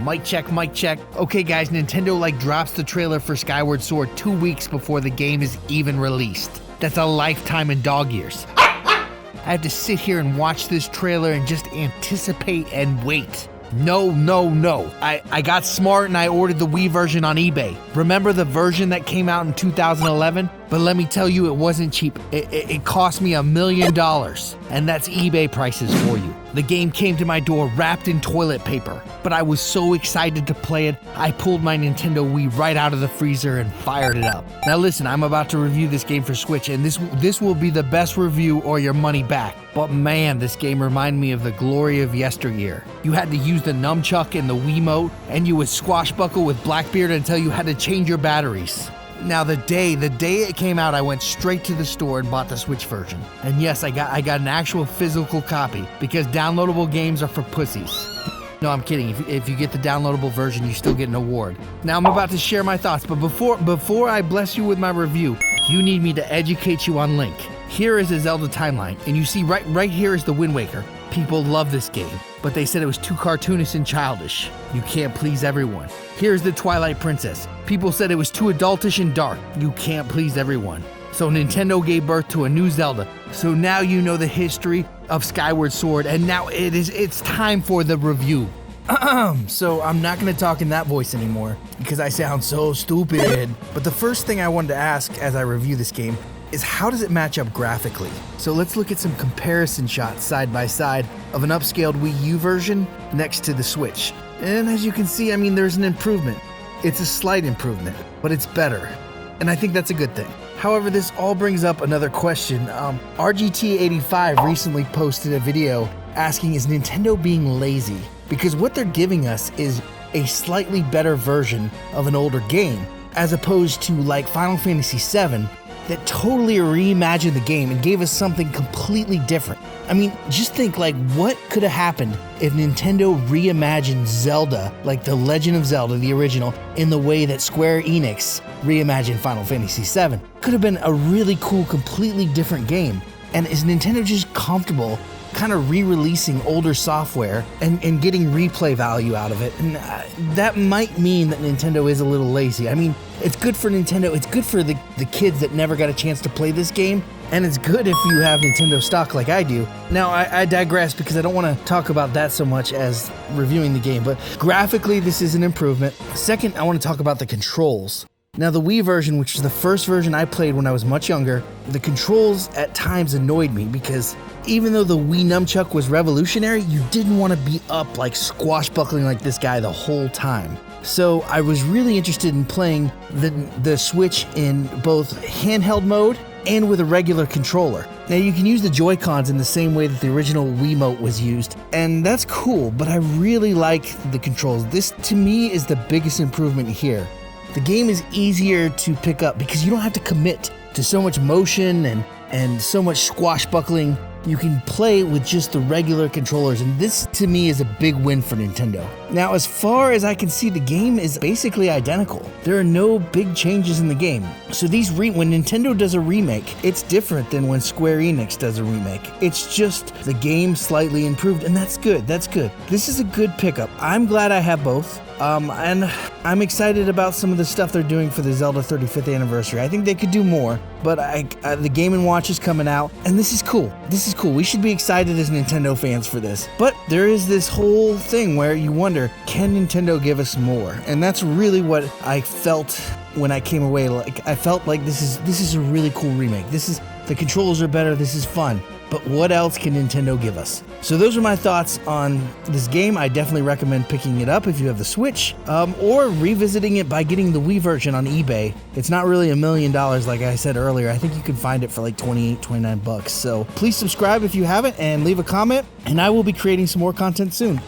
Mic check, mic check. Okay guys, Nintendo drops the trailer for Skyward Sword 2 weeks before the game is even released. That's a lifetime in dog years. I have to sit here and watch this trailer and just anticipate and wait. No. I got smart and I ordered the Wii version on eBay. Remember the version that came out in 2011? But let me tell you, it wasn't cheap. It cost me $1 million. And that's eBay prices for you. The game came to my door wrapped in toilet paper. But I was so excited to play it, I pulled my Nintendo Wii right out of the freezer and fired it up. Now listen, I'm about to review this game for Switch, and this will be the best review or your money back. But man, this game reminded me of the glory of yesteryear. You had to use the nunchuck and the Wiimote, and you would swashbuckle with Blackbeard until you had to change your batteries. Now the day it came out, I went straight to the store and bought the Switch version. And yes, I got an actual physical copy, because downloadable games are for pussies. No, I'm kidding. If you get the downloadable version, you still get an award. Now I'm about to share my thoughts, but before I bless you with my review, you need me to educate you on Link. Here is a Zelda Timeline, and you see right here is the Wind Waker. People love this game, but they said it was too cartoonish and childish. You can't please everyone. Here's the Twilight Princess. People said it was too adultish and dark. You can't please everyone. So Nintendo gave birth to a new Zelda. So now you know the history of Skyward Sword, and now it's time for the review. So I'm not going to talk in that voice anymore because I sound so stupid. But the first thing I wanted to ask as I review this game is, how does it match up graphically? So let's look at some comparison shots side by side of an upscaled Wii U version next to the Switch. And as you can see, there's an improvement. It's a slight improvement, but it's better. And I think that's a good thing. However, this all brings up another question. RGT85 recently posted a video asking, is Nintendo being lazy? Because what they're giving us is a slightly better version of an older game, as opposed to Final Fantasy VII, that totally reimagined the game and gave us something completely different. Just think, what could have happened if Nintendo reimagined Zelda, like The Legend of Zelda, the original, in the way that Square Enix reimagined Final Fantasy VII? Could have been a really cool, completely different game. And is Nintendo just comfortable kind of re-releasing older software and getting replay value out of it? And that might mean that Nintendo is a little lazy. It's good for Nintendo, it's good for the kids that never got a chance to play this game, and it's good if you have Nintendo stock like I do. Now, I digress because I don't want to talk about that so much as reviewing the game, but graphically, this is an improvement. Second, I want to talk about the controls. Now, the Wii version, which is the first version I played when I was much younger, the controls at times annoyed me because even though the Wii nunchuck was revolutionary, you didn't want to be up squashbuckling like this guy the whole time. So I was really interested in playing the Switch in both handheld mode and with a regular controller. Now you can use the Joy-Cons in the same way that the original Wiimote was used, and that's cool, but I really like the controls. This, to me, is the biggest improvement here. The game is easier to pick up because you don't have to commit to so much motion and so much squashbuckling. You can play with just the regular controllers, and this to me is a big win for Nintendo. Now, as far as I can see, the game is basically identical. There are no big changes in the game. So when Nintendo does a remake, it's different than when Square Enix does a remake. It's just the game slightly improved, and that's good. That's good. This is a good pickup. I'm glad I have both. And I'm excited about some of the stuff they're doing for the Zelda 35th anniversary. I think they could do more, but the Game & Watch is coming out, and this is cool. This is cool. We should be excited as Nintendo fans for this. But there is this whole thing where you wonder, can Nintendo give us more? And that's really what I felt when I came away. I felt like this is a really cool remake. The controls are better. This is fun. But what else can Nintendo give us? So those are my thoughts on this game. I definitely recommend picking it up if you have the Switch, or revisiting it by getting the Wii version on eBay. It's not really $1 million like I said earlier. I think you can find it for $28-29. So please subscribe if you haven't and leave a comment, and I will be creating some more content soon.